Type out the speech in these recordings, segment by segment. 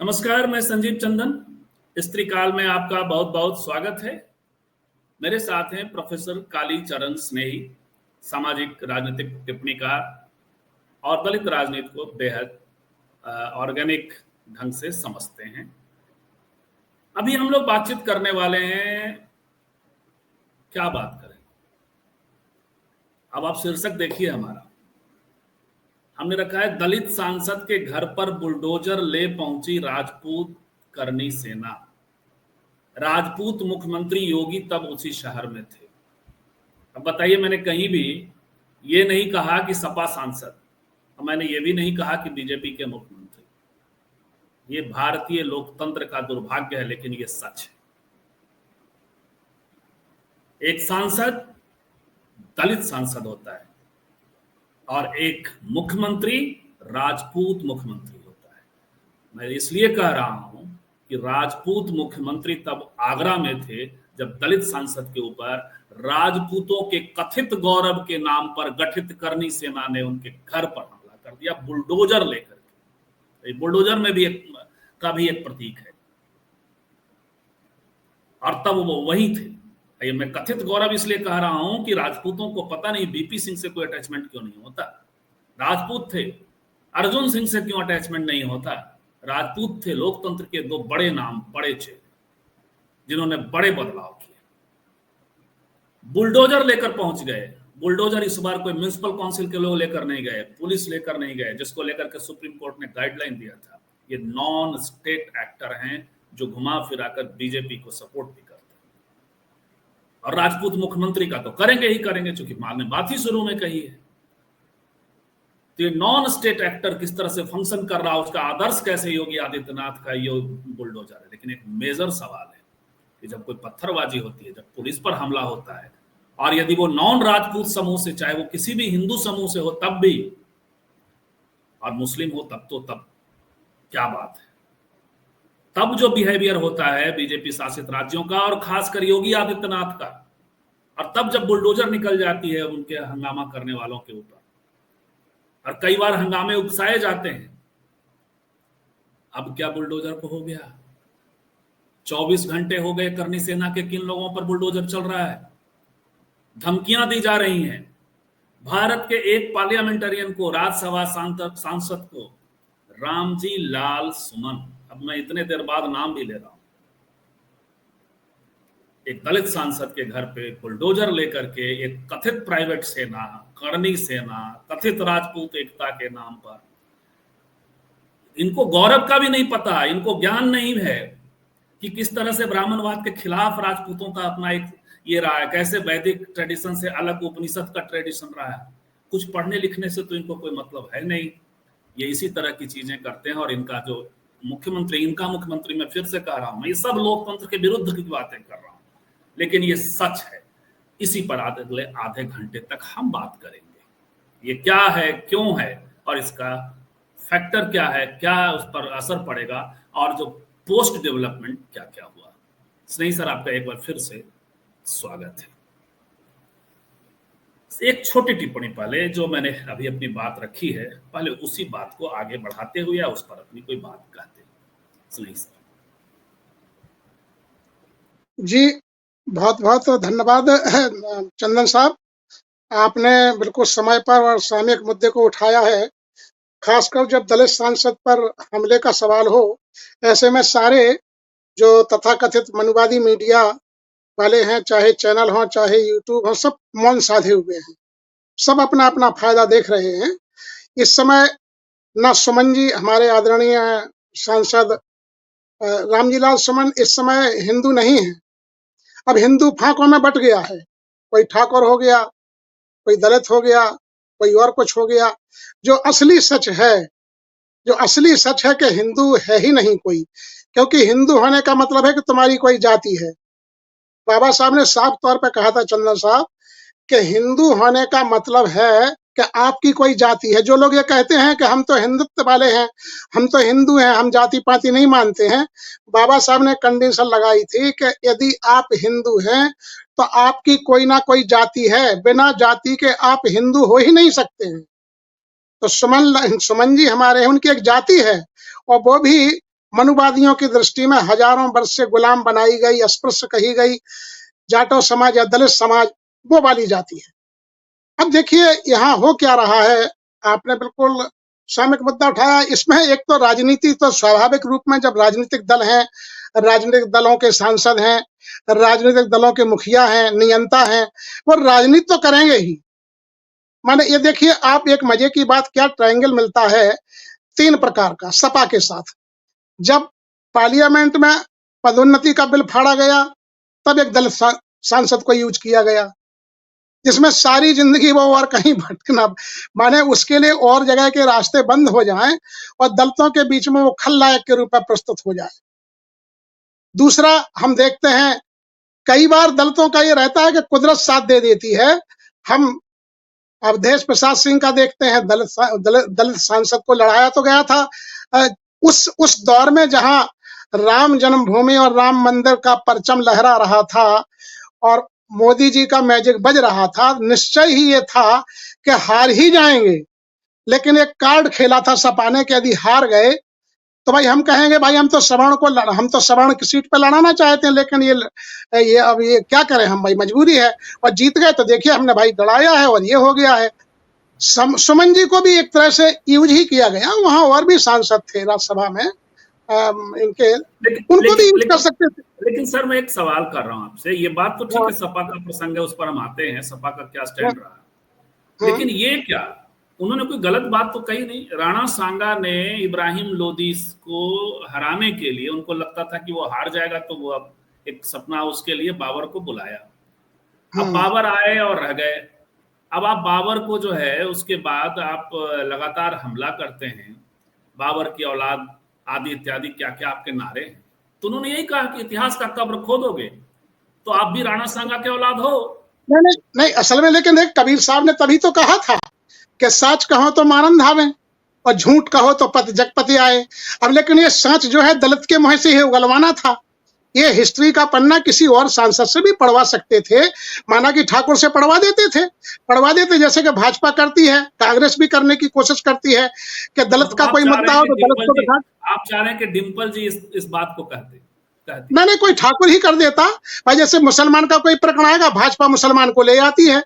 नमस्कार, मैं संजीव चंदन। स्त्री काल में आपका बहुत बहुत स्वागत है। मेरे साथ हैं प्रोफेसर कालीचरण स्नेही, सामाजिक राजनीतिक टिप्पणीकार और दलित राजनीति को बेहद ऑर्गेनिक ढंग से समझते हैं। अभी हम लोग बातचीत करने वाले हैं, क्या बात करें? अब आप शीर्षक देखिए हमारा। हमने रखा है दलित सांसद के घर पर बुलडोजर ले पहुंची राजपूत करनी सेना। राजपूत मुख्यमंत्री योगी तब उसी शहर में थे। अब बताइए, मैंने कहीं भी ये नहीं कहा कि सपा सांसद, और मैंने ये भी नहीं कहा कि बीजेपी के मुख्यमंत्री। ये भारतीय लोकतंत्र का दुर्भाग्य है, लेकिन ये सच है। एक सांसद दलित सांसद होता है और एक मुख्यमंत्री राजपूत मुख्यमंत्री होता है। मैं इसलिए कह रहा हूं कि राजपूत मुख्यमंत्री तब आगरा में थे जब दलित सांसद के ऊपर राजपूतों के कथित गौरव के नाम पर गठित करनी सेना ने उनके घर पर हमला कर दिया बुलडोजर लेकर के। बुलडोजर में भी का भी एक प्रतीक है, और तब वो वही थे। ये मैं कथित गौरव इसलिए कह रहा हूं कि राजपूतों को पता नहीं बीपी सिंह से कोई अटैचमेंट क्यों नहीं होता। राजपूत थे, अर्जुन सिंह से क्यों अटैचमेंट नहीं होता। राजपूत थे, लोकतंत्र के दो बड़े नाम, बड़े चेहरे, जिन्होंने बड़े बदलाव किए। बुलडोजर लेकर पहुंच गए। बुलडोजर इस बार कोई म्युनिसिपल काउंसिल के लोग लेकर नहीं गए, पुलिस लेकर नहीं गए, जिसको लेकर के सुप्रीम कोर्ट ने गाइडलाइन दिया था। ये नॉन स्टेट एक्टर हैं जो घुमा फिराकर बीजेपी को सपोर्ट भी करते हैं। और राजपूत मुख्यमंत्री का तो करेंगे ही करेंगे, चूंकि मां ने बात ही शुरू में कही है। तो ये नॉन स्टेट एक्टर किस तरह से फंक्शन कर रहा है, उसका आदर्श कैसे योगी आदित्यनाथ का ये बुलडोजर है। लेकिन एक मेजर सवाल है कि जब कोई पत्थरबाजी होती है, जब पुलिस पर हमला होता है, और यदि वो नॉन राजपूत समूह से, चाहे वो किसी भी हिंदू समूह से हो तब भी, और मुस्लिम हो तब क्या बात है। तब जो बिहेवियर होता है बीजेपी शासित राज्यों का और खासकर योगी आदित्यनाथ का, और तब जब बुलडोजर निकल जाती है उनके हंगामा करने वालों के ऊपर, और कई बार हंगामे उकसाए जाते हैं। अब क्या बुलडोजर को हो गया? 24 घंटे हो गए करनी सेना के किन लोगों पर बुलडोजर चल रहा है। धमकियां दी जा रही हैं। भारत के एक पार्लियामेंटेरियन को, राज्यसभा सांसद को, रामजी लाल सुमन, अब मैं इतने देर बाद नाम भी ले रहा हूं, एक दलित सांसद के घर पे बुलडोजर लेकर के एक कथित प्राइवेट सेना, करनी सेना, कथित राजपूत एकता के नाम पर, इनको गौरव का भी नहीं पता, इनको ज्ञान नहीं है कि किस तरह से ब्राह्मणवाद के खिलाफ राजपूतों का अपना एक ये रहा है, कैसे वैदिक ट्रेडिशन से अलग उपनिषद का ट्रेडिशन रहा है। कुछ पढ़ने लिखने से तो इनको कोई मतलब है नहीं। ये इसी तरह की चीजें करते हैं। और इनका जो मुख्यमंत्री, इनका मुख्यमंत्री, मैं फिर से कह रहा हूं, मैं ये सब लोकतंत्र के विरुद्ध की बातें कर रहा हूं, लेकिन ये सच है। इसी पर अगले आधे घंटे तक हम बात करेंगे। ये क्या है, क्यों है, और इसका फैक्टर क्या है, क्या उस पर असर पड़ेगा, और जो पोस्ट डेवलपमेंट क्या क्या हुआ। स्नेही सर, आपका एक बार फिर से स्वागत है। एक छोटी टिप्पणी पहले, जो मैंने अभी अपनी बात रखी है, पहले उसी बात को आगे बढ़ाते हुए या उस पर अपनी कोई बात कहते हैं। स्नेही सर जी, बहुत बहुत धन्यवाद चंदन साहब। आपने बिल्कुल समय पर और सामयिक मुद्दे को उठाया है। खासकर जब दलित सांसद पर हमले का सवाल हो, ऐसे में सारे जो तथाकथित मनुवादी मीडिया वाले हैं, चाहे चैनल हो, चाहे यूट्यूब हो, सब मौन साधे हुए हैं। सब अपना अपना फायदा देख रहे हैं। इस समय न सुमन जी, हमारे आदरणीय सांसद रामजी लाल सुमन, इस समय हिंदू नहीं है। अब हिंदू फांकों में बट गया है। कोई ठाकुर हो गया, कोई दलित हो गया, कोई और कुछ हो गया। जो असली सच है कि हिंदू है ही नहीं कोई, क्योंकि हिंदू होने का मतलब है कि तुम्हारी कोई जाति है। बाबा साहब ने साफ तौर पे कहा था, चंदन साहब, कि हिंदू होने का मतलब है कि आपकी कोई जाति है। जो लोग ये कहते हैं कि हम तो हिंदुत्व वाले हैं, हम तो हिंदू हैं, हम जाति पाति नहीं मानते हैं, बाबा साहब ने कंडीशन लगाई थी कि यदि आप हिंदू हैं तो आपकी कोई ना कोई जाति है। बिना जाति के आप हिंदू हो ही नहीं सकते हैं। तो सुमन जी हमारे हैं, उनकी एक जाति है, और वो भी मनुवादियों की दृष्टि में हजारों वर्ष से गुलाम बनाई गई, अस्पृश्य कही गई जाटो समाज या दलित समाज, वो वाली जाति है। अब देखिए यहाँ हो क्या रहा है, आपने बिल्कुल सामयिक मुद्दा उठाया। इसमें एक तो राजनीति, तो स्वाभाविक रूप में जब राजनीतिक दल हैं, राजनीतिक दलों के सांसद हैं, राजनीतिक दलों के मुखिया हैं, नियंता हैं, वो राजनीति तो करेंगे ही। माने ये देखिए आप, एक मजे की बात, क्या ट्रायंगल मिलता है 3 प्रकार का सपा के साथ। जब पार्लियामेंट में पदोन्नति का बिल फाड़ा गया, तब एक दलित सांसद को यूज किया गया, जिसमें सारी जिंदगी वो और कहीं भटकना, माने उसके लिए और जगह के रास्ते बंद हो जाएं और दलितों के बीच में वो खलनायक के रूप में प्रस्तुत हो जाए। दूसरा, हम देखते हैं कई बार दलितों का ये रहता है कि कुदरत साथ दे देती है। हम अवधेश प्रसाद सिंह का देखते हैं, दलित सांसद को लड़ाया तो गया था उस दौर में जहां राम जन्मभूमि और राम मंदिर का परचम लहरा रहा था और मोदी जी का मैजिक बज रहा था। निश्चय ही ये था कि हार ही जाएंगे, लेकिन एक कार्ड खेला था सपा ने कि यदि हार गए तो भाई हम कहेंगे भाई हम तो सवर्ण की सीट पे लड़ाना चाहते हैं, लेकिन अब ये क्या करें हम, भाई मजबूरी है। और जीत गए तो देखिए हमने भाई लड़ाया है और ये हो गया है। सुमन जी को भी एक तरह से यूज ही किया गया, वहां और भी सांसद थे राज्यसभा में इनके, उनको भी यूज कर सकते थे। लेकिन सर मैं एक सवाल कर रहा हूं आपसे, ये बात तो ठीक है, सपा का प्रसंग है, उस पर हम आते हैं, सपा का क्या स्टैंड रहा, लेकिन ये क्या, उन्होंने कोई गलत बात तो कही नहीं। राणा सांगा ने इब्राहिम लोदी को हराने के लिए, उनको लगता था कि वो हार जाएगा, तो वो अब एक सपना उसके लिए बाबर को बुलाया। अब बाबर आए और रह गए। अब आप बाबर को जो है उसके बाद आप लगातार हमला करते हैं, बाबर की औलाद आदि इत्यादि क्या क्या आपके नारे हैं। तो उन्होंने यही कहा कि इतिहास का कब्र खोदोगे तो आप भी राणा सांगा के औलाद हो। नहीं असल में, लेकिन देख कबीर साहब ने तभी तो कहा था कि सच कहो तो मारन धावे और झूठ कहो तो पति जगपति आए। अब लेकिन ये सच जो है दलित के मुंह से ही उगलवाना था। ये हिस्ट्री का पन्ना किसी और सांसद से भी पढ़वा सकते थे, माना कि ठाकुर से पढ़वा देते जैसे कि भाजपा करती है, कांग्रेस भी करने की कोशिश करती है कि दलित का कोई मुद्दा हो तो दलित को दिखा। आप चाह रहे हैं कि डिम्पल जी इस बात को कहते? मैंने कोई ठाकुर ही कर देता भाई। जैसे मुसलमान का कोई प्रकरण आएगा, भाजपा मुसलमान को ले आती है,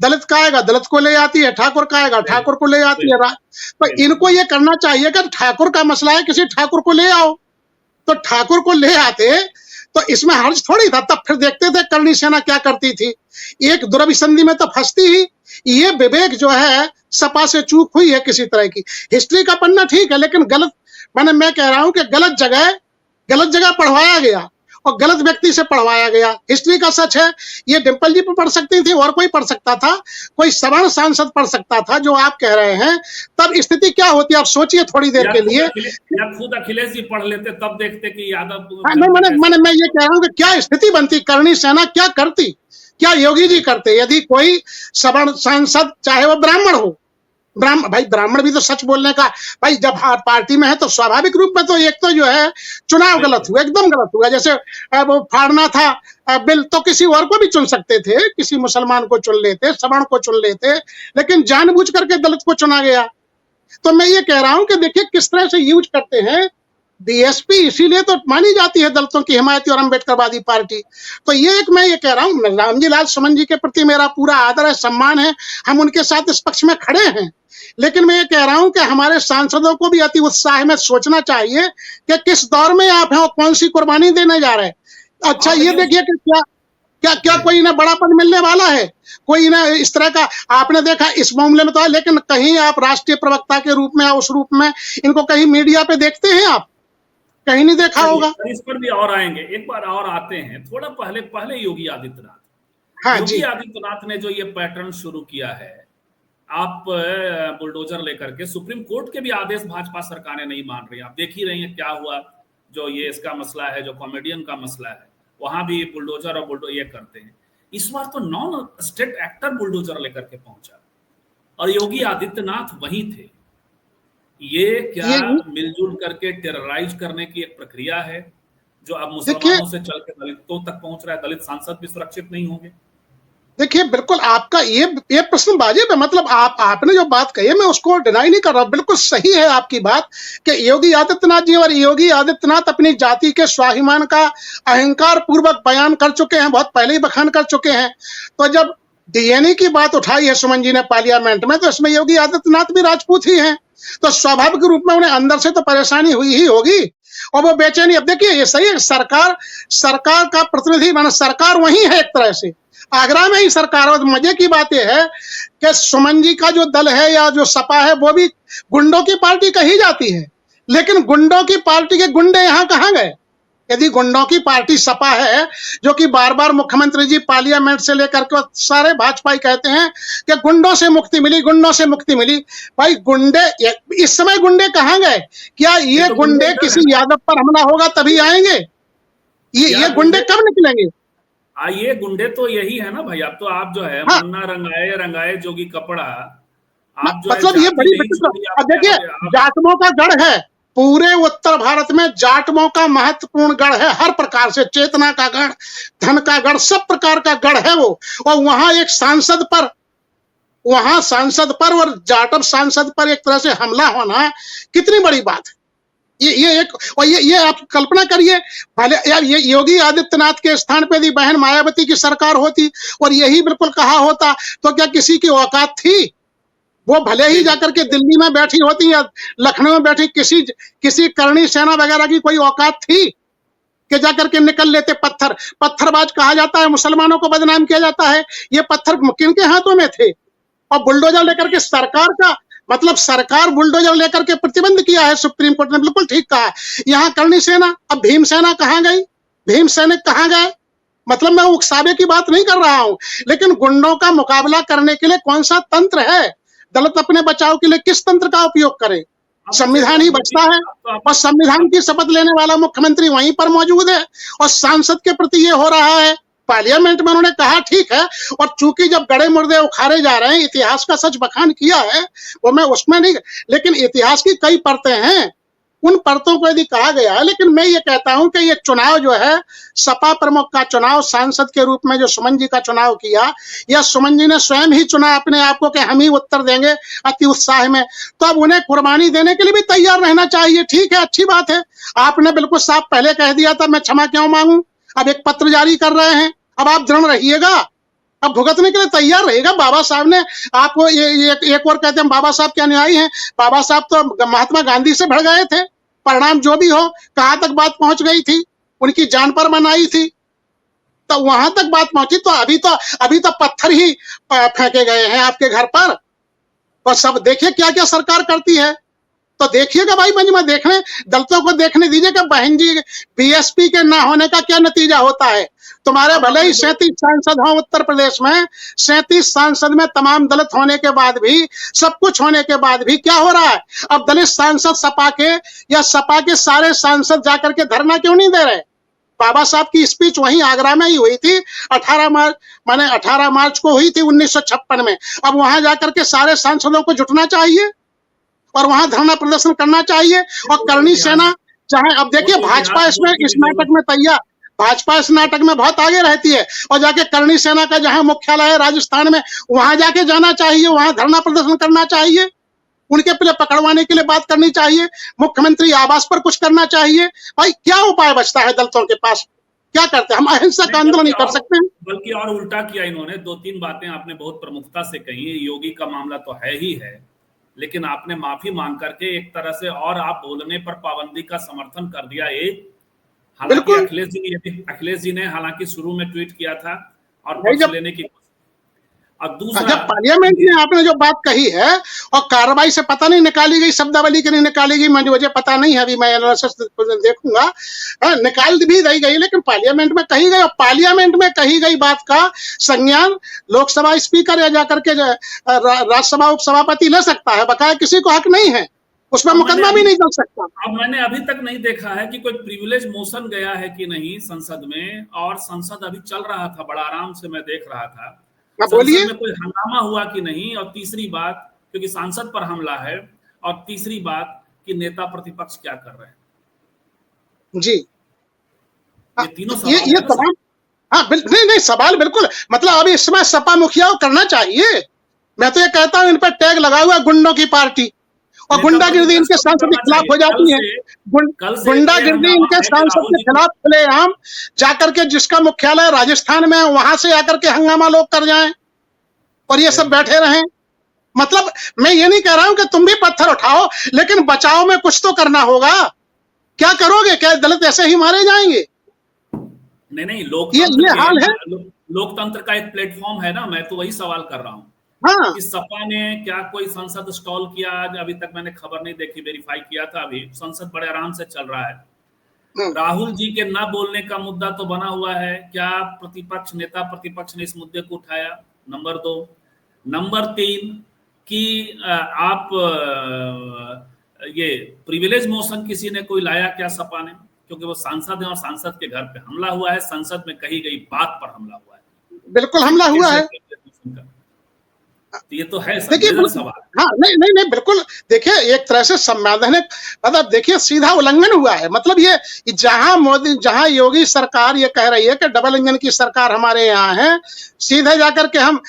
दलित का आएगा दलित को ले आती है, ठाकुर का आएगा ठाकुर को ले आती है। तो इनको ये करना चाहिए कि ठाकुर का मसला है, किसी ठाकुर को ले आओ, तो ठाकुर को ले आते तो इसमें हर्ज थोड़ी था। तब फिर देखते थे करणी सेना क्या करती थी, एक दुर्विसंधि में तो फंसती ही। ये विवेक जो है सपा से चूक हुई है किसी तरह की। हिस्ट्री का पन्ना ठीक है, लेकिन गलत, मैं कह रहा हूं कि गलत जगह पढ़वाया गया और गलत व्यक्ति से पढ़वाया गया। हिस्ट्री का सच है, ये डिम्पल जी पढ़ सकती थी और कोई पढ़ सकता था, कोई सवर्ण सांसद पढ़ सकता था जो आप कह रहे हैं। तब स्थिति क्या होती, आप सोचिए थोड़ी देर के लिए। या खुद अखिलेश जी पढ़ लेते तब देखते कि यादव। मैं ये कह रहा हूँ कि क्या स्थिति बनती, करणी सेना क्या करती, क्या योगी जी करते यदि कोई सवर्ण सांसद, चाहे वो ब्राह्मण हो। भाई ब्राह्मण भी तो सच बोलने का, भाई जब पार्टी में है तो स्वाभाविक रूप में तो एक तो जो है चुनाव गलत हुआ, एकदम गलत हुआ। जैसे वो फाड़ना था बिल तो किसी और को भी चुन सकते थे, किसी मुसलमान को चुन लेते, सवर्ण को चुन लेते, लेकिन जानबूझ करके दलित को चुना गया। तो मैं ये कह रहा हूं कि देखिए किस तरह से यूज करते हैं। बीएसपी इसीलिए तो मानी जाती है दलितों की हिमायती और अम्बेडकरवादी पार्टी। तो ये एक, मैं ये कह रहा हूँ, रामजी लाल सुमन जी के प्रति मेरा पूरा आदर है, सम्मान है, हम उनके साथ इस पक्ष में खड़े हैं। लेकिन मैं ये कह रहा हूं कि हमारे सांसदों को भी अति उत्साह में सोचना चाहिए कि किस दौर में आप हैं और कौन सी कुर्बानी देने जा रहे हैं। अच्छा ये देखिए कि क्या कोई इन्हें बड़ा पद मिलने वाला है, कोई इन्हें इस तरह का आपने देखा इस मामले में तो है, लेकिन कहीं आप राष्ट्रीय प्रवक्ता के रूप में या उस रूप में इनको कहीं मीडिया पे देखते हैं, आप कहीं नहीं देखा होगा। इस पर भी और आएंगे, एक बार और आते हैं। थोड़ा पहले योगी आदित्यनाथ, हाँ योगी आदित्यनाथ ने जो ये पैटर्न शुरू किया है, आप बुलडोजर लेकर के, सुप्रीम कोर्ट के भी आदेश भाजपा सरकारें नहीं मान रही। आप देख ही रही हैं क्या हुआ, जो ये इसका मसला है, जो कॉमेडियन का मसला है, वहां भी बुलडोजर और ये करते हैं। इस बार तो नॉन स्टेट एक्टर बुलडोजर लेकर के पहुंचा और योगी आदित्यनाथ वहीं थे। ये क्या मिलजुल करके टेरराइज करने की एक प्रक्रिया है जो अब मुसलमानों से चल के दलितों तक पहुंच रहा है? दलित सांसद भी सुरक्षित नहीं होंगे। देखिए, बिल्कुल आपका ये प्रश्न वाजिब है। मतलब आपने जो बात कही है मैं उसको डिनाई नहीं कर रहा, बिल्कुल सही है आपकी बात कि योगी आदित्यनाथ जी, और योगी आदित्यनाथ अपनी जाति के स्वाभिमान का अहंकार पूर्वक बयान कर चुके हैं, बहुत पहले ही बखान कर चुके हैं। तो जब डीएनए की बात उठाई है सुमन जी ने पार्लियामेंट में, तो इसमें योगी आदित्यनाथ भी राजपूत ही हैं, तो स्वाभाविक रूप में उन्हें अंदर से तो परेशानी हुई ही होगी और वो बेचैनी। अब देखिए, ये सही है, सरकार का प्रतिनिधि माना सरकार वही है एक तरह से, आगरा में ही सरकार। और मजे की बात यह है कि सुमन जी का जो दल है या जो सपा है वो भी गुंडों की पार्टी कही जाती है, लेकिन गुंडों की पार्टी के गुंडे यहाँ कहाँ गए? यदि गुंडों की पार्टी सपा है, जो कि बार बार मुख्यमंत्री जी पार्लियामेंट से लेकर के सारे भाजपाई कहते हैं कि गुंडों से मुक्ति मिली, गुंडों से मुक्ति मिली, भाई गुंडे इस समय गुंडे कहाँ गए? क्या ये तो गुंडे किसी यादव पर हमला होगा तभी आएंगे? ये गुंडे कब निकलेंगे? ये गुंडे तो यही है ना भाई। अब तो आप जो है हाँ, मुन्ना रंगाए रंगाए जोगी कपड़ा, आप जो है मतलब ये जाति बड़ी नहीं छोड़ी अब देखिए, आपने। जाटवों का गढ़ है पूरे उत्तर भारत में, जाटवों का महत्वपूर्ण गढ़ है, हर प्रकार से चेतना का गढ़, धन का गढ़, सब प्रकार का गढ़ है वो। और वहां एक सांसद पर और जाटव सांसद पर एक तरह से हमला होना कितनी बड़ी बात है। ये एक, और ये आप कल्पना करिए, भले यार ये योगी आदित्यनाथ के स्थान पे यदि बहन मायावती की सरकार होती और यही बिल्कुल कहा होता, तो क्या किसी की औकात थी? वो भले ही जाकर के दिल्ली में बैठी होती या लखनऊ में बैठी, किसी करणी सेना वगैरह की कोई औकात थी कि जाकर के निकल लेते? पत्थरबाज कहा जाता है, मुसलमानों को बदनाम किया जाता है, ये पत्थर किनके हाथों में थे? और बुलडोजर लेकर के सरकार का मतलब सरकार बुलडोजर लेकर के प्रतिबंध किया है सुप्रीम कोर्ट ने, बिल्कुल ठीक कहा। यहाँ करणी सेना, अब भीम सेना कहाँ गई? भीम सैनिक कहाँ गए? मतलब मैं उकसावे की बात नहीं कर रहा हूं, लेकिन गुंडों का मुकाबला करने के लिए कौन सा तंत्र है? दलित अपने बचाव के लिए किस तंत्र का उपयोग करे? संविधान ही बचता है, और संविधान की शपथ लेने वाला मुख्यमंत्री वहीं पर मौजूद है, और सांसद के प्रति ये हो रहा है। पार्लियामेंट में उन्होंने कहा ठीक है, और चूंकि जब गड़े मुर्दे उखाड़े जा रहे हैं, इतिहास का सच बखान किया है, वो मैं उसमें नहीं, लेकिन इतिहास की कई परतें हैं, उन परतों को यदि कहा गया है। लेकिन मैं ये कहता हूं कि ये चुनाव जो है, सपा प्रमुख का चुनाव, सांसद के रूप में जो सुमन जी का चुनाव किया, या सुमन जी ने स्वयं ही चुना अपने आप को कि हम ही उत्तर देंगे अति उत्साह में, तो अब उन्हें कुर्बानी देने के लिए भी तैयार रहना चाहिए। ठीक है, अच्छी बात है, आपने बिल्कुल साफ पहले कह दिया था, मैं क्षमा क्यों मांगू? अब एक पत्र जारी कर रहे हैं, अब आप दृढ़ रहिएगा, अब भुगतने के लिए तैयार रहेगा। बाबा साहब ने आपको एक और कहते हैं बाबा साहब क्या न्यायी हैं? बाबा साहब तो महात्मा गांधी से भड़ गए थे, परिणाम जो भी हो, कहां तक बात पहुंच गई थी, उनकी जान पर मनाई थी, तो वहां तक बात पहुंची। तो अभी तो पत्थर ही फेंके गए हैं आपके घर पर, और सब देखिए क्या क्या सरकार करती है। तो देखिएगा भाई, मंजमा देखने, दलितों को देखने दीजिए कि बहन जी बीएसपी के ना होने का क्या नतीजा होता है। तुम्हारे भले ही 37 सांसद हों उत्तर प्रदेश में, 37 सांसद में तमाम दलित होने के बाद भी, सब कुछ होने के बाद भी क्या हो रहा है? अब दलित सांसद सपा के या सपा के सारे सांसद जाकर के धरना क्यों नहीं दे रहे? बाबा साहब की स्पीच वहीं आगरा में ही हुई थी, 18 मार्च को हुई थी 1956 में। अब वहां जाकर के सारे सांसदों को जुटना चाहिए और वहां धरना प्रदर्शन करना चाहिए। और करणी सेना चाहे, अब देखिए भाजपा इसमें इस नाटक में तैयार, भाजपा इस नाटक में बहुत आगे रहती है, और जाके करणी सेना का जहां मुख्यालय है राजस्थान में, वहां जाके जाना चाहिए, वहां धरना प्रदर्शन करना चाहिए, उनके पहले पकड़वाने के लिए बात करनी चाहिए, मुख्यमंत्री आवास पर कुछ करना चाहिए। भाई क्या उपाय बचता है दलितों के पास? क्या करते हैं हम? अहिंसक आंदोलन नहीं कर सकते हैं? बल्कि और उल्टा किया इन्होंने। 2-3 बातें आपने बहुत प्रमुखता से कही। योगी का मामला तो है ही है, लेकिन आपने माफी मांग करके एक तरह से और आप बोलने पर पाबंदी का समर्थन कर दिया। एक हालांकि अखिलेश जी ने हालांकि शुरू में ट्वीट किया था और पक्ष लेने की, और दूसरा जब पार्लियामेंट में आपने जो बात कही है और कार्रवाई से पता नहीं निकाली गई, शब्दावली की नहीं निकाली गई, मुझे पता नहीं है, अभी मैं एनालिसिस देखूंगा, निकाल भी दी गई, लेकिन पार्लियामेंट में कही गई, और पार्लियामेंट में कही गई बात का संज्ञान लोकसभा स्पीकर या जाकर के राज्यसभा उपसभापति ले सकता है, बकाया किसी को हक नहीं है, उसमें मुकदमा भी नहीं चल सकता। अब मैंने अभी तक नहीं देखा है कि कोई प्रिविलेज मोशन गया है कि नहीं संसद में, और संसद अभी चल रहा था, बड़ा आराम से मैं देख रहा था, संसद में कोई हंगामा हुआ कि नहीं। और तीसरी बात, क्योंकि सांसद पर हमला है, और तीसरी बात कि नेता प्रतिपक्ष क्या कर रहे हैं। जी, ये तीनों सवाल हाँ नहीं नहीं, सवाल बिल्कुल, मतलब अभी इस समय सपा मुखिया को करना चाहिए। मैं तो ये कहता हूँ इन पर टैग लगा हुआ गुंडों की पार्टी, और गुंडागिर्दी इनके सांसद के खिलाफ हो जाती है। कल से गुंडागिर्दी इनके सांसद के खिलाफ खुलेआम जाकर के, जिसका मुख्यालय राजस्थान में है, वहां से आकर के हंगामा लोग कर जाएं और ये सब बैठे रहें। मतलब मैं ये नहीं कह रहा हूं कि तुम भी पत्थर उठाओ, लेकिन बचाव में कुछ तो करना होगा। क्या करोगे? क्या दलित ऐसे ही मारे जाएंगे? नहीं, ये हाल है। लोकतंत्र का एक प्लेटफॉर्म है ना, मैं तो वही सवाल कर रहा हूँ। हाँ, कि सपा ने क्या कोई संसद स्टॉल किया? आज अभी तक मैंने खबर नहीं देखी, वेरीफाई किया था, अभी संसद बड़े आराम से चल रहा है। राहुल जी के ना बोलने का मुद्दा तो बना हुआ है, क्या प्रतिपक्ष नेता प्रतिपक्ष ने इस मुद्दे को उठाया? नंबर 2। नंबर 3 कि आप ये प्रिविलेज मोशन किसी ने कोई लाया क्या सपा ने? क्योंकि वो सांसद है और सांसद के घर पे हमला हुआ है, संसद में कही गई बात पर हमला हुआ है। बिल्कुल हमला हुआ है। ये तो है सवाल। हाँ नहीं बिल्कुल, देखिए एक तरह से संवैधानिक, मतलब देखिए सीधा उल्लंघन हुआ है। मतलब ये जहां योगी सरकार ये कह रही है कि डबल इंजन की सरकार हमारे यहाँ है, सीधे जाकर के हम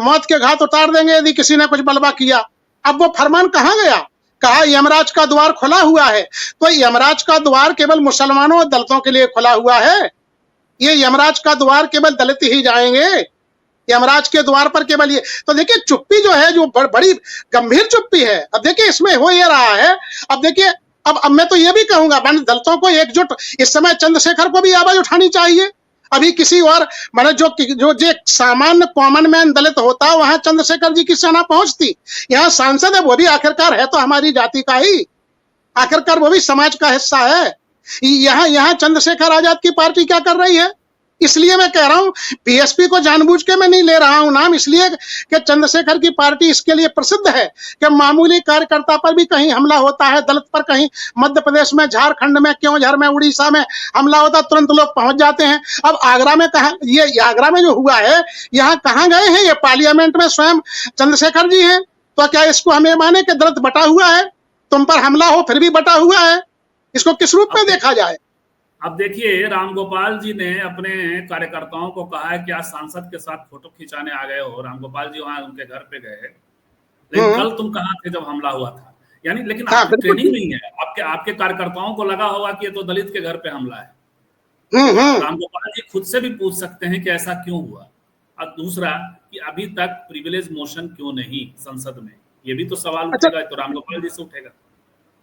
मौत के घाट उतार देंगे यदि किसी ने कुछ बलवा किया। अब वो फरमान कहाँ गया? कहा यमराज का द्वार खुला हुआ है। तो यमराज का द्वार केवल मुसलमानों और दलितों के लिए खुला हुआ है? ये यमराज का द्वार केवल दलित ही जाएंगे? यमराज के द्वार पर केवल ये? तो देखिए चुप्पी जो है, जो बड़ी गंभीर चुप्पी है। अब देखिए इसमें हो ये रहा है, अब देखिए अब मैं तो ये भी कहूंगा, मैंने दलितों को एकजुट, इस समय चंद्रशेखर को भी आवाज उठानी चाहिए। अभी किसी और मैंने जो सामान्य कॉमन मैन दलित होता, वहां चंद्रशेखर जी की सेना पहुंचती। यहाँ सांसद है, वो भी आखिरकार है तो हमारी जाति का ही, आखिरकार वो भी समाज का हिस्सा है। यहाँ चंद्रशेखर आजाद की पार्टी क्या कर रही है? इसलिए मैं कह रहा हूं, बीएसपी को जानबूझ के मैं नहीं ले रहा हूं नाम, इसलिए कि चंद्रशेखर की पार्टी इसके लिए प्रसिद्ध है कि मामूली कार्यकर्ता पर भी कहीं हमला होता है, दलित पर कहीं मध्य प्रदेश में, झारखंड में, क्योंझर में, उड़ीसा में हमला होता, तुरंत लोग पहुंच जाते हैं। अब आगरा में कहा, ये आगरा में जो हुआ है, यहाँ कहाँ गए हैं? ये पार्लियामेंट में स्वयं चंद्रशेखर जी हैं। तो क्या इसको हमें माने कि दलित बटा हुआ है? तुम पर हमला हो फिर भी बटा हुआ है? इसको किस रूप में देखा जाए? अब देखिए, रामगोपाल जी ने अपने कार्यकर्ताओं को कहा है कि आज सांसद के साथ फोटो खिंचाने आ गए हो। रामगोपाल जी वहां उनके घर पे गए, लेकिन कल तुम कहाँ थे जब हमला हुआ था? यानी लेकिन आपकी ट्रेनिंग नहीं है, आपके कार्यकर्ताओं को लगा होगा कि ये तो दलित के घर पे हमला है। रामगोपाल जी खुद से भी पूछ सकते हैं कि ऐसा क्यों हुआ। और दूसरा कि अभी तक प्रिविलेज मोशन क्यों नहीं संसद में, ये भी तो सवाल उठेगा, तो रामगोपाल जी से उठेगा।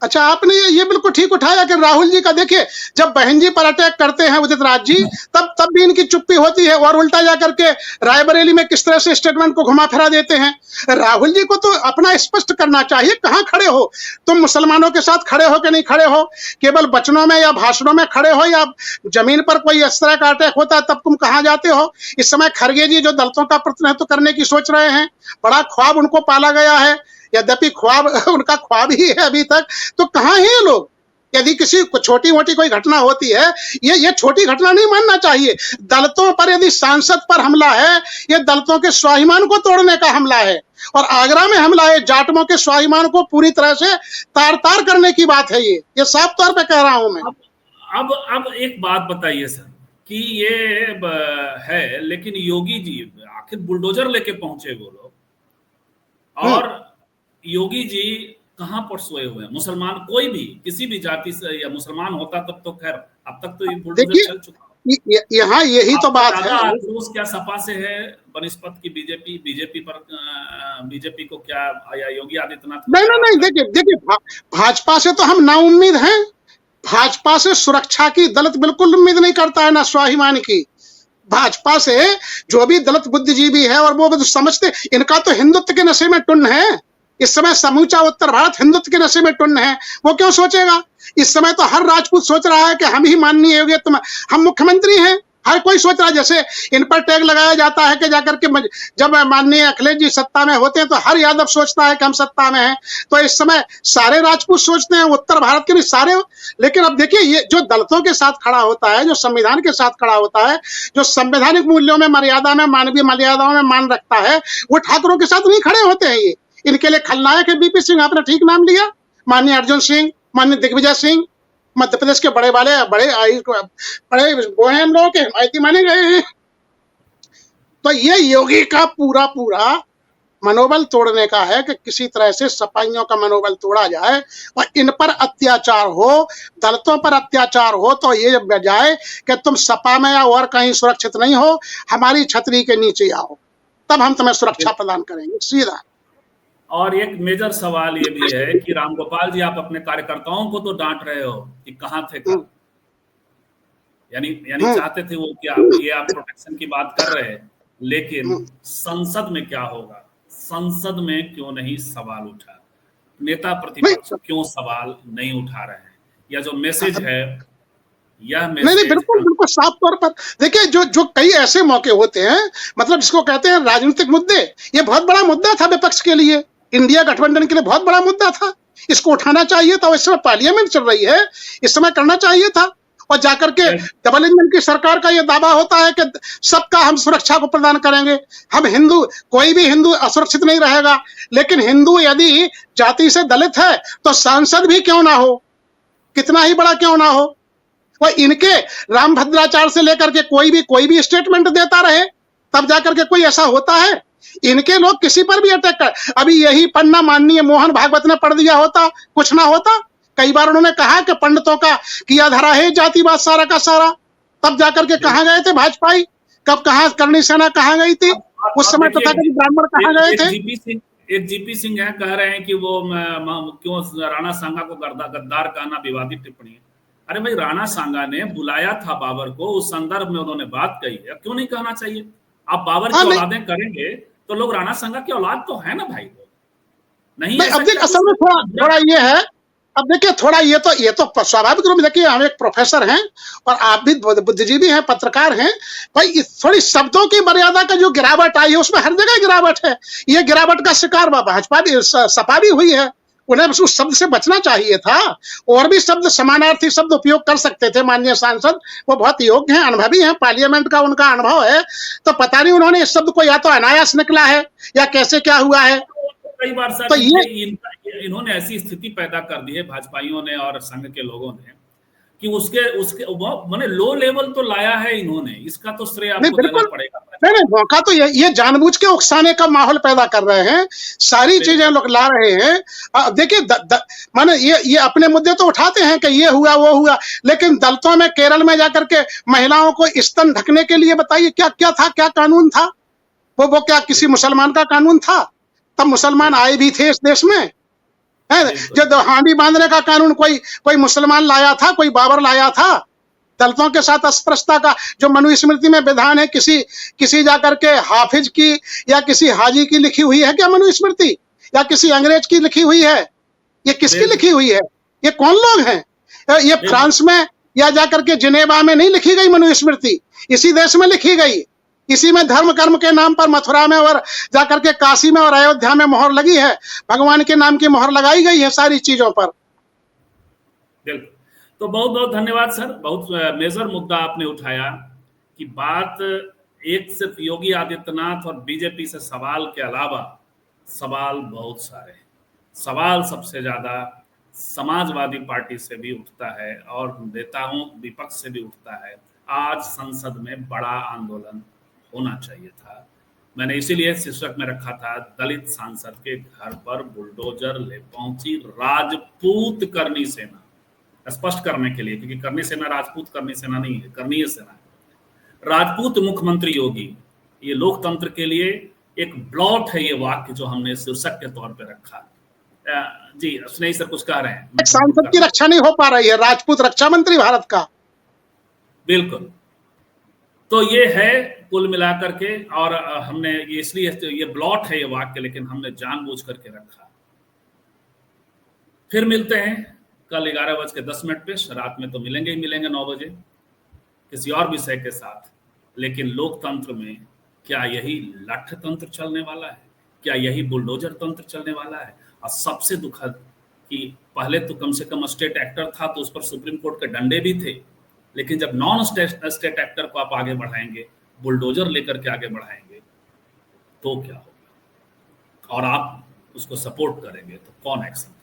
अच्छा, आपने ये बिल्कुल ठीक उठाया कि राहुल जी का देखिए, जब बहन जी पर अटैक करते हैं उदित राज जी, तब भी इनकी चुप्पी होती है, और उल्टा जाकर के रायबरेली में किस तरह से स्टेटमेंट को घुमा फिरा देते हैं। राहुल जी को तो अपना स्पष्ट करना चाहिए, कहां खड़े हो तुम? मुसलमानों के साथ खड़े हो कि नहीं खड़े हो? केवल वचनों में या भाषणों में खड़े हो, या जमीन पर कोई इस तरह का अटैक होता है तब तुम कहां जाते हो? इस समय खड़गे जी जो दलितों का प्रतिनिधित्व करने की सोच रहे हैं, बड़ा ख्वाब उनको पाला गया है, यद्यपि ख्वाब उनका ख्वाब ही है अभी तक, तो कहां है ये लोग? यदि किसी छोटी मोटी कोई घटना होती है, ये छोटी घटना नहीं मानना चाहिए। दलितों पर यदि सांसद पर हमला है, ये दलितों के स्वाभिमान को तोड़ने का हमला है, और आगरा में हमला है, जाटों के स्वाभिमान को पूरी तरह से तार तार करने की बात है। ये साफ तौर पे कह रहा हूं मैं। अब एक बात बताइए सर, कि ये है, लेकिन योगी जी आखिर बुलडोजर लेके पहुंचे वो लोग, और योगी जी कहां पर सोए हुए हैं? मुसलमान कोई भी किसी भी जाति से या मुसलमान होता तब तो खैर, अब तक तो ये बुलडोजर चल चुका। यहाँ यही तो बात है। आक्रोश क्या सपा से है बनिस्पत की बीजेपी को क्या, या योगी आदित्यनाथ? नहीं, देखिए भाजपा से तो हम नाउम्मीद हैं। भाजपा से सुरक्षा की दलित बिल्कुल उम्मीद नहीं करता है, ना स्वाभिमान की। भाजपा से जो भी दलित बुद्धिजीवी है, और वो समझते, इनका तो हिंदुत्व के नशे में टुन्न है। इस समय समूचा उत्तर भारत हिंदुत्व के नशे में टुन्न है। वो क्यों सोचेगा? इस समय तो हर राजपूत सोच रहा है कि हम ही माननीय योगी, हम मुख्यमंत्री हैं। हर कोई सोच रहा है, जैसे इन पर टैग लगाया जाता है कि जाकर के जब माननीय अखिलेश जी सत्ता में होते हैं तो हर यादव सोचता है कि हम सत्ता में हैं। तो इस समय सारे राजपूत सोचते हैं, उत्तर भारत के भी सारे। लेकिन अब देखिए, ये जो दलितों के साथ खड़ा होता है, जो संविधान के साथ खड़ा होता है, जो संवैधानिक मूल्यों में, मर्यादा में, मानवीय मर्यादाओं में मान रखता है, वो ठाकुरों के साथ नहीं खड़े होते हैं। ये इनके लिए खलनायक है बीपी सिंह, आपने ठीक नाम लिया, माननीय अर्जुन सिंह, माननीय दिग्विजय सिंह, मध्य प्रदेश के बड़े बड़े वो हैं, हम लोगों के हिमायती माने गए हैं। तो ये योगी का पूरा पूरा मनोबल तोड़ने का है कि किसी तरह से सपाइयों का मनोबल तोड़ा जाए और इन पर अत्याचार हो, दलितों पर अत्याचार हो, तो ये बजाय कि तुम सपा में या और कहीं सुरक्षित नहीं हो, हमारी छतरी के नीचे आओ, तब हम तुम्हें सुरक्षा प्रदान करेंगे, सीधा। और एक मेजर सवाल ये भी है कि रामगोपाल जी, आप अपने कार्यकर्ताओं को तो डांट रहे हो कि कहां थे कल, यानी चाहते थे वो कि आप प्रोटेक्शन की बात कर रहे हैं, लेकिन संसद में क्या होगा, संसद में क्यों नहीं सवाल उठा, नेता प्रतिपक्ष क्यों सवाल नहीं उठा रहे हैं, या जो मैसेज है, यह मैसेज नहीं बिल्कुल साफ तौर पर देखिए, जो कई ऐसे मौके होते हैं, मतलब जिसको कहते हैं राजनीतिक मुद्दे, ये बहुत बड़ा मुद्दा था विपक्ष के लिए, इंडिया गठबंधन के लिए बहुत बड़ा मुद्दा था, इसको उठाना चाहिए था। इस समय पार्लियामेंट चल रही है, इस समय करना चाहिए था। और जाकर के डबल इंजन की सरकार का यह दावा होता है कि सबका हम सुरक्षा को प्रदान करेंगे, हम हिंदू, कोई भी हिंदू असुरक्षित नहीं रहेगा, लेकिन हिंदू यदि जाति से दलित है तो सांसद भी क्यों ना हो, कितना ही बड़ा क्यों ना हो, और इनके रामभद्राचार्य से लेकर के कोई भी स्टेटमेंट देता रहे, तब जाकर के कोई ऐसा होता है। इनके लोग किसी पर भी अटैक कर, अभी यही पन्ना माननीय मोहन भागवत ने पढ़ दिया होता, कुछ ना होता। कई बार उन्होंने कहा कि पंडितों का किया धरा है जातिवाद सारा का सारा, तब जाकर के कहां गए थे भाजपाई, कब कहां करणी सेना कहां गई थी उस समय, तथाकथित ब्राह्मण कहां गए थे। एक जीपी सिंह है, कह रहे हैं कि वो क्यों राणा सांगा को गद्दार कहना विवादित टिप्पणी है। अरे भाई, राणा सांगा ने बुलाया था बाबर को, उस संदर्भ में उन्होंने बात कही है, क्यों नहीं कहना चाहिए। आप बाबर की औलादें करेंगे तो लोग राणा सांगा की औलाद तो है ना भाई, नहीं है। अब देखिए, असल में थोड़ा ये है, अब देखिए थोड़ा ये तो स्वाभाविक रूप में, देखिए हम एक प्रोफेसर हैं और आप भी बुद्धिजीवी हैं, पत्रकार हैं भाई, थोड़ी शब्दों की मर्यादा का जो गिरावट आई है उसमें हर जगह गिरावट है। ये गिरावट का शिकार भाजपा भी, सपा भी हुई है, उन्हें उस शब्द से बचना चाहिए था, और भी शब्द समानार्थी शब्द उपयोग कर सकते थे। माननीय सांसद वो बहुत योग्य हैं, अनुभवी हैं, पार्लियामेंट का उनका अनुभव है, तो पता नहीं उन्होंने इस शब्द को या तो अनायास निकला है या कैसे क्या हुआ है। कई बार सर तो इन्होंने ऐसी स्थिति पैदा कर दी है भाजपाइयों ने और संघ के लोगों ने कि उसके माने लो लेवल तो लाया है इन्होंने, इसका तो श्रेय आपको देना पड़ेगा। नहीं, मौका तो ये जानबूझ के उकसाने का माहौल पैदा कर रहे हैं, सारी चीजें लोग ला रहे हैं। देखिए माने ये अपने मुद्दे तो उठाते हैं कि ये हुआ वो हुआ, लेकिन दलितों में केरल में जाकर के महिलाओं को स्तन ढकने के लिए बताइए क्या क्या था, क्या कानून था वो क्या किसी मुसलमान का कानून था? तब मुसलमान आए भी थे इस देश में, जो हांडी बांधने का कानून कोई मुसलमान लाया था, कोई बाबर लाया था। दलितों के साथ अस्पृश्यता का जो मनुस्मृति में विधान है, किसी जाकर के हाफिज की या किसी हाजी की लिखी हुई है क्या मनुस्मृति, या किसी अंग्रेज की लिखी हुई है? ये किसकी लिखी हुई है? ये कौन लोग हैं? ये फ्रांस में या जाकर के जिनेवा में नहीं लिखी गई मनुस्मृति, इसी देश में लिखी गई। इसी में धर्म कर्म के नाम पर मथुरा में और जाकर के काशी में और अयोध्या में मोहर लगी है, भगवान के नाम की मोहर लगाई गई है सारी चीजों पर। बिल्कुल, तो बहुत बहुत धन्यवाद सर, बहुत मेजर मुद्दा आपने उठाया कि बात एक सिर्फ योगी आदित्यनाथ और बीजेपी से सवाल के अलावा सवाल बहुत सारे, सवाल सबसे ज्यादा समाजवादी पार्टी से भी उठता है और नेताओं विपक्ष से भी उठता है। आज संसद में बड़ा आंदोलन होना चाहिए था, मैंने इसीलिए शीर्षक में रखा था, दलित सांसद के घर पर बुलडोजर ले पहुंची राजपूत करनी सेना, स्पष्ट करने के लिए, क्योंकि करनी सेना राजपूत करनी सेना नहीं है, करणीय सेना है। राजपूत मुख्यमंत्री योगी, ये लोकतंत्र के लिए एक ब्लॉट है, ये वाक्य जो हमने शीर्षक के तौर पे रखा। जी स्नेही सर कुछ कह रहे हैं। एक सांसद की रक्षा नहीं हो पा रही है, राजपूत रक्षा मंत्री भारत का। बिल्कुल, तो ये है कुल मिलाकर के, और हमने ये इसलिए, ये ब्लॉट है ये वाक्य, लेकिन हमने जानबूझ करके रखा। फिर मिलते हैं कल 11:10 पे, रात में तो मिलेंगे ही मिलेंगे 9 बजे किसी और विषय के साथ। लेकिन लोकतंत्र में क्या यही लठ तंत्र चलने वाला है, क्या यही बुलडोजर तंत्र चलने वाला है? और सबसे दुखद कि पहले तो कम से कम स्टेट एक्टर था तो उस पर सुप्रीम कोर्ट के डंडे भी थे, लेकिन जब नॉन स्टेट एक्टर को आप आगे बढ़ाएंगे, बुलडोजर लेकर के आगे बढ़ाएंगे, तो क्या होगा? और आप उसको सपोर्ट करेंगे तो कौन एक्शन